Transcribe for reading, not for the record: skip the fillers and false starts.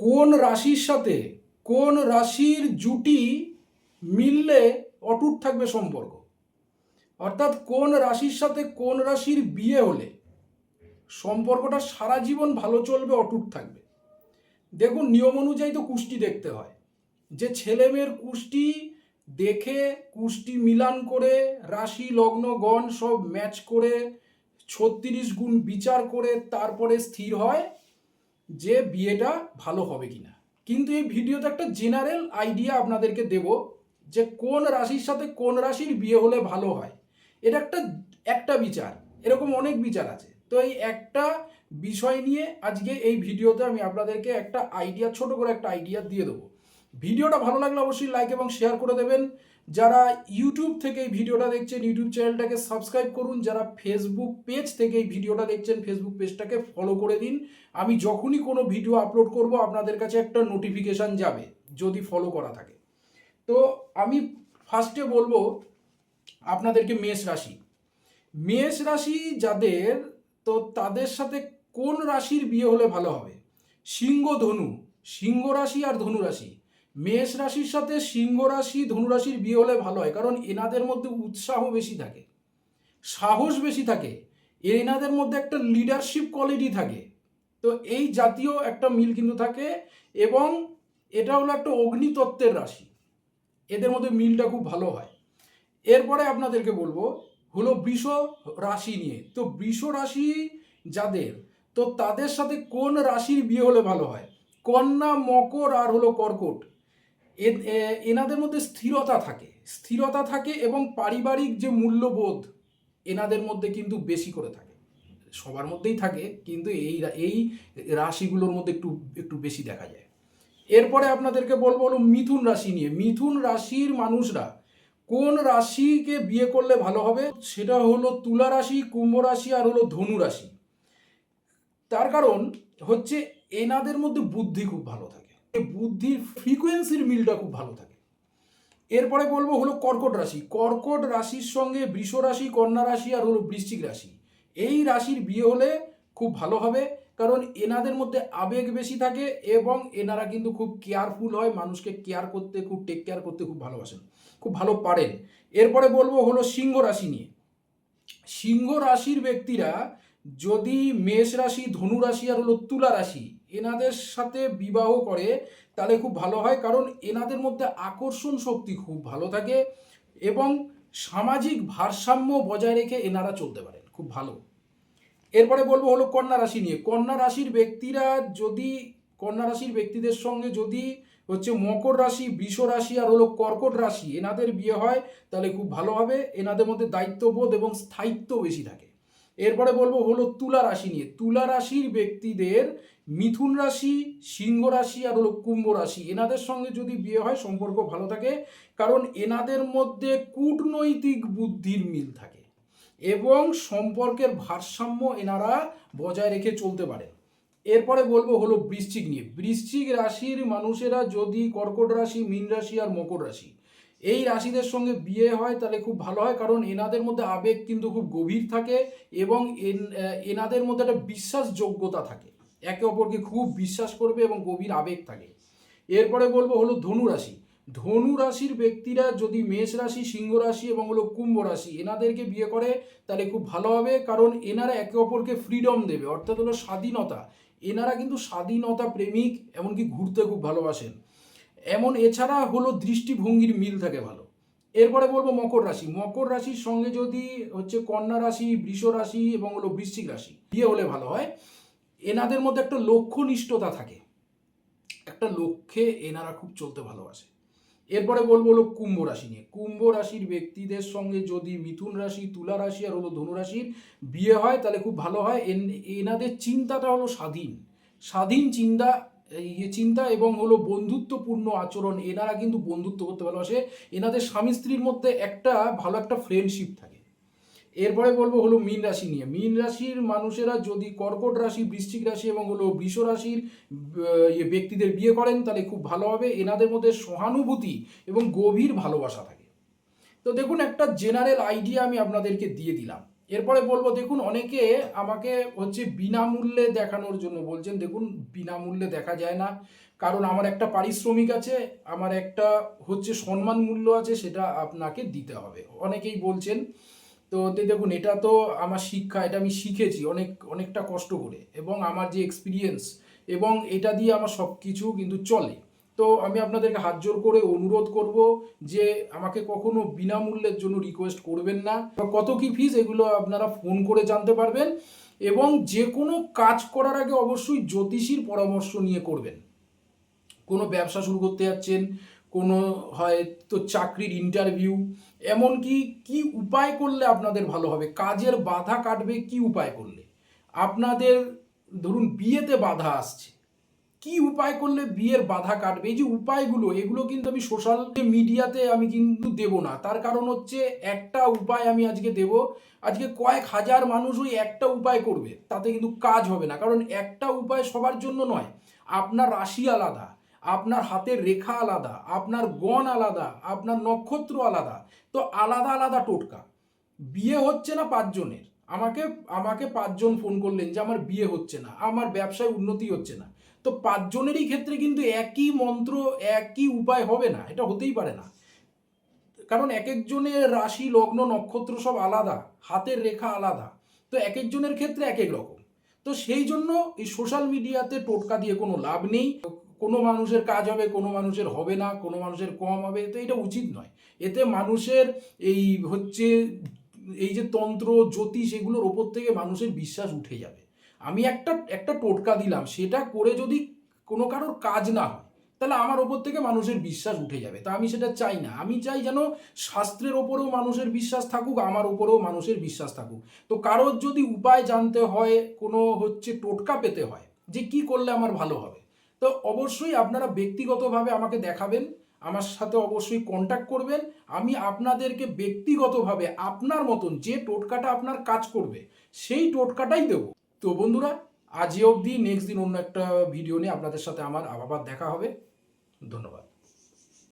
কোন রাশির সাথে কোন রাশির জুটি মিললে অটুট থাকবে সম্পর্ক, অর্থাৎ কোন রাশির সাথে কোন রাশির বিয়ে হলে সম্পর্কটা সারা জীবন ভালো চলবে, অটুট থাকবে। দেখুন, নিয়ম অনুযায়ী তো কুষ্টি দেখতে হয়, যে ছেলে মেয়ের কুষ্টি দেখে কুষ্টি মিলান করে রাশি লগ্ন গণ সব ম্যাচ করে 36 গুণ বিচার করে তারপরে স্থির হয় যে বিয়েটা ভালো হবে কিনা। কিন্তু এই ভিডিওতে একটা জেনারেল আইডিয়া আপনাদেরকে দেব যে কোন রাশির সাথে কোন রাশির বিয়ে হলে ভালো হয়। এটা একটা বিচার, এরকম অনেক বিচার আছে। তো এই একটা বিষয় নিয়ে আজকে এই ভিডিওতে আমি আপনাদেরকে একটা আইডিয়া, ছোট করে একটা আইডিয়া দিয়ে দেবো। ভিডিওটা ভালো লাগলে অবশ্যই লাইক এবং শেয়ার করে দেবেন। যারা ইউটিউব থেকে এই ভিডিওটা দেখছেন ইউটিউব চ্যানেলটাকে সাবস্ক্রাইব করুন। যারা ফেসবুক পেজ থেকে এই ভিডিওটা দেখছেন ফেসবুক পেজটাকে ফলো করে দিন। আমি যখনই কোনো ভিডিও আপলোড করব আপনাদের কাছে একটা নোটিফিকেশান যাবে যদি ফলো করা থাকে। তো আমি ফার্স্টে বলবো আপনাদেরকে মেষ রাশি যাদের, তো তাদের সাথে কোন রাশির বিয়ে হলে ভালো হবে? সিংহ রাশি আর ধনু রাশি। মেষ রাশির সাথে সিংহ রাশি ধনু রাশির বিয়ে হলে ভালো হয়, কারণ এনাদের মধ্যে উৎসাহ বেশি থাকে, সাহস বেশি থাকে, এনাদের মধ্যে একটা লিডারশিপ কোয়ালিটি থাকে। তো এই জাতীয় একটা মিল কিন্তু থাকে, এবং এটা হলো একটা অগ্নিতত্ত্বের রাশি, এদের মধ্যে মিলটা খুব ভালো হয়। এরপরে আপনাদেরকে বলবো হলো বৃষ রাশি নিয়ে। তো বৃষ রাশি যাদের, তো তাদের সাথে কোন রাশির বিয়ে হলে ভালো হয়? কন্যা, মকর আর হলো কর্কট। এনাদের মধ্যে স্থিরতা থাকে এবং পারিবারিক যে মূল্যবোধ এনাদের মধ্যে কিন্তু বেশি করে থাকে। সবার মধ্যেই থাকে, কিন্তু এই রাশিগুলোর মধ্যে একটু একটু বেশি দেখা যায়। এরপরে আপনাদেরকে বলবো হলো মিথুন রাশি নিয়ে। মিথুন রাশির মানুষরা কোন রাশিকে বিয়ে করলে ভালো হবে? সেটা হলো তুলা রাশি, কুম্ভ রাশি আর হলো ধনু রাশি। তার কারণ হচ্ছে এনাদের মধ্যে বুদ্ধি খুব ভালো থাকে, বুদ্ধির ফ্রিকোয়েন্সির মিলটা খুব ভালো থাকে। এরপরে বলবো হলো কর্কট রাশির সঙ্গে বৃষ রাশি, কন্যা রাশি আর হলো বৃশ্চিক রাশি। এই রাশির বিয়ে হলে খুব ভালো হবে, কারণ এনাদের মধ্যে আবেগ বেশি থাকে এবং এনারা কিন্তু খুব কেয়ারফুল হয়, মানুষকে কেয়ার করতে, খুব টেক কেয়ার করতে খুব ভালোবাসেন, খুব ভালো পারেন। এরপরে বলবো হলো সিংহ রাশি নিয়ে। সিংহ রাশির ব্যক্তিরা যদি মেষ রাশি, ধনু রাশি আর হলো তুলা রাশি এনাদের সাথে বিবাহ করে তাহলে খুব ভালো হয়, কারণ এনাদের মধ্যে আকর্ষণ শক্তি খুব ভালো থাকে এবং সামাজিক ভারসাম্য বজায় রেখে এনারা চলতে পারেন, খুব ভালো। এরপরে বলবো হলো কন্যা রাশি নিয়ে। কন্যা রাশির ব্যক্তিদের সঙ্গে যদি হচ্ছে মকর রাশি, বৃষ রাশি আর হলো কর্কট রাশি এনাদের বিয়ে হয় তাহলে খুব ভালো হবে। এনাদের মধ্যে দায়িত্ববোধ এবং স্থায়িত্ব বেশি থাকে। এরপরে বলবো হলো তুলা রাশি নিয়ে। তুলা রাশির ব্যক্তিদের মিথুন রাশি, সিংহ রাশি আর হলো কুম্ভ রাশি এনাদের সঙ্গে যদি বিয়ে হয় সম্পর্ক ভালো থাকে, কারণ এনাদের মধ্যে কূটনৈতিক বুদ্ধির মিল থাকে এবং সম্পর্কের ভারসাম্য এনারা বজায় রেখে চলতে পারে। এরপরে বলবো হলো বৃশ্চিক নিয়ে। বৃশ্চিক রাশির মানুষেরা যদি কর্কট রাশি, মীন রাশি আর মকর রাশি এই রাশিদের সঙ্গে বিয়ে হয় তাহলে খুব ভালো হয়, কারণ এনাদের মধ্যে আবেগ কিন্তু খুব গভীর থাকে এবং এনাদের মধ্যে একটা বিশ্বাসযোগ্যতা থাকে, একে অপরকে খুব বিশ্বাস করবে এবং গভীর আবেগ থাকে। এরপরে বলবো হলো ধনু রাশি। ধনু রাশির ব্যক্তিরা যদি মেষ রাশি, সিংহ রাশি এবং হলো কুম্ভ রাশি এনাদেরকে বিয়ে করে তাহলে খুব ভালো হবে, কারণ এনারা একে অপরকে ফ্রিডম দেবে, অর্থাৎ হলো স্বাধীনতা। এনারা কিন্তু স্বাধীনতা প্রেমিক, এমনকি ঘুরতে খুব ভালোবাসেন। এছাড়া হলো দৃষ্টিভঙ্গির মিল থাকে ভালো। এরপরে বলবো মকর রাশির সঙ্গে যদি হচ্ছে কন্যা রাশি, বৃষ রাশি এবং হলো বৃশ্চিক রাশি বিয়ে হলে ভালো হয়। এনাদের মধ্যে একটা লক্ষ্যনিষ্ঠতা থাকে, একটা লক্ষ্যে এনারা খুব চলতে ভালোবাসে। এরপরে বলবো হলো কুম্ভ রাশি নিয়ে। কুম্ভ রাশির ব্যক্তিদের সঙ্গে যদি মিথুন রাশি, তুলা রাশি আর হলো ধনু রাশির বিয়ে হয় তাহলে খুব ভালো হয়। এনাদের চিন্তাটা হলো স্বাধীন চিন্তা এবং হলো বন্ধুত্বপূর্ণ আচরণ। এনারা কিন্তু বন্ধুত্ব করতে ভালোবাসে, এনাদের স্বামী স্ত্রীর মধ্যে একটা ভালো একটা ফ্রেন্ডশিপ থাকে। এরপরে বলবো হলো মীন রাশি নিয়ে। মীন রাশির মানুষেরা যদি কর্কট রাশি, বৃশ্চিক রাশি এবং হলো বৃষ রাশির ব্যক্তিদের বিয়ে করেন তাহলে খুব ভালো হবে। এনাদের মধ্যে সহানুভূতি এবং গভীর ভালোবাসা থাকে। তো দেখুন, একটা জেনারেল আইডিয়া আমি আপনাদেরকে দিয়ে দিলাম। এরপরে বলবো, দেখুন অনেকে আমাকে হচ্ছে বিনামূল্যে দেখানোর জন্য বলছেন। দেখুন বিনামূল্যে দেখা যায় না, কারণ আমার একটা পারিশ্রমিক আছে, আমার একটা হচ্ছে সম্মান মূল্য আছে, সেটা আপনাকে দিতে হবে, অনেকেই বলছেন। তো দেখুন এটা তো আমার শিক্ষা, এটা আমি শিখেছি অনেকটা কষ্ট করে, এবং আমার যে এক্সপিরিয়েন্স, এবং এটা দিয়ে আমার সব কিছু কিন্তু চলে। তো আমি আপনাদেরকে হাত জোর করে অনুরোধ করব যে আমাকে কখনো বিনামূল্যের জন্য রিকোয়েস্ট করবেন না। কত কি ফিস এগুলো আপনারা ফোন করে জানতে পারবেন, এবং যে কোনো কাজ করার আগে অবশ্যই জ্যোতিষীর পরামর্শ নিয়ে করবেন। কোনো ব্যবসা শুরু করতে যাচ্ছেন, কোনো হয়তো চাকরির ইন্টারভিউ, এমনকি কি উপায় করলে আপনাদের ভালো হবে, কাজের বাধা কাটবে কি উপায় করলে, আপনাদের ধরুন বিয়েতে বাধা আসছে, কি উপায় করলে বিয়ের বাধা কাটবে, এই যে উপায়গুলো, এগুলো কিন্তু আমি সোশ্যাল মিডিয়াতে আমি কিন্তু দেব না। তার কারণ হচ্ছে একটা উপায় আমি আজকে দেব, আজকে কয়েক হাজার মানুষ ওই একটা উপায় করবে, তাতে কিন্তু কাজ হবে না। কারণ একটা উপায় সবার জন্য নয়। আপনার রাশি আলাদা, আপনার হাতের রেখা আলাদা, আপনার গণ আলাদা, আপনার নক্ষত্র আলাদা, তো আলাদা আলাদা টোটকা। বিয়ে হচ্ছে না পাঁচজনের, আমাকে আমাকে পাঁচজন ফোন করলেন যে আমার বিয়ে হচ্ছে না, আমার ব্যবসায় উন্নতি হচ্ছে না, তো পাঁচজনেরই ক্ষেত্রে কিন্তু একই মন্ত্র, একই উপায় হবে না, এটা হতেই পারে না। কারণ এক একজনের রাশি লগ্ন নক্ষত্র সব আলাদা, হাতের রেখা আলাদা, তো এক একজনের ক্ষেত্রে এক এক রকম। তো সেই জন্য এই সোশ্যাল মিডিয়াতে টোটকা দিয়ে কোনো লাভ নেই। কোনো মানুষের কাজ হবে, কোনো মানুষের হবে না, কোনো মানুষের কম হবে, তো এটা উচিত নয়। এতে মানুষের এই হচ্ছে এই যে তন্ত্র জ্যোতিষ, এগুলোর ওপর থেকে মানুষের বিশ্বাস উঠে যাবে। আমি একটা একটা টোটকা দিলাম, সেটা করে যদি কোনো কারোর কাজ না হয়, তাহলে আমার ওপর থেকে মানুষের বিশ্বাস উঠে যাবে। তা আমি সেটা চাই না। আমি চাই যেন শাস্ত্রের ওপরেও মানুষের বিশ্বাস থাকুক, আমার ওপরেও মানুষের বিশ্বাস থাকুক। তো কারোর যদি উপায় জানতে হয়, কোনো হচ্ছে টোটকা পেতে হয় যে কি করলে আমার ভালো হবে, তো অবশ্যই আপনারা ব্যক্তিগতভাবে আমাকে দেখাবেন, আমার সাথে অবশ্যই কন্ট্যাক্ট করবেন। আমি আপনাদেরকে ব্যক্তিগতভাবে আপনার মতন যে টোটকাটা আপনার কাজ করবে, সেই টোটকাটাই দেবো। তো বন্ধুরা, আজই অবধি, নেক্সট দিন অন্য একটা ভিডিও নিয়ে আপনাদের সাথে আমার আবার দেখা হবে। ধন্যবাদ।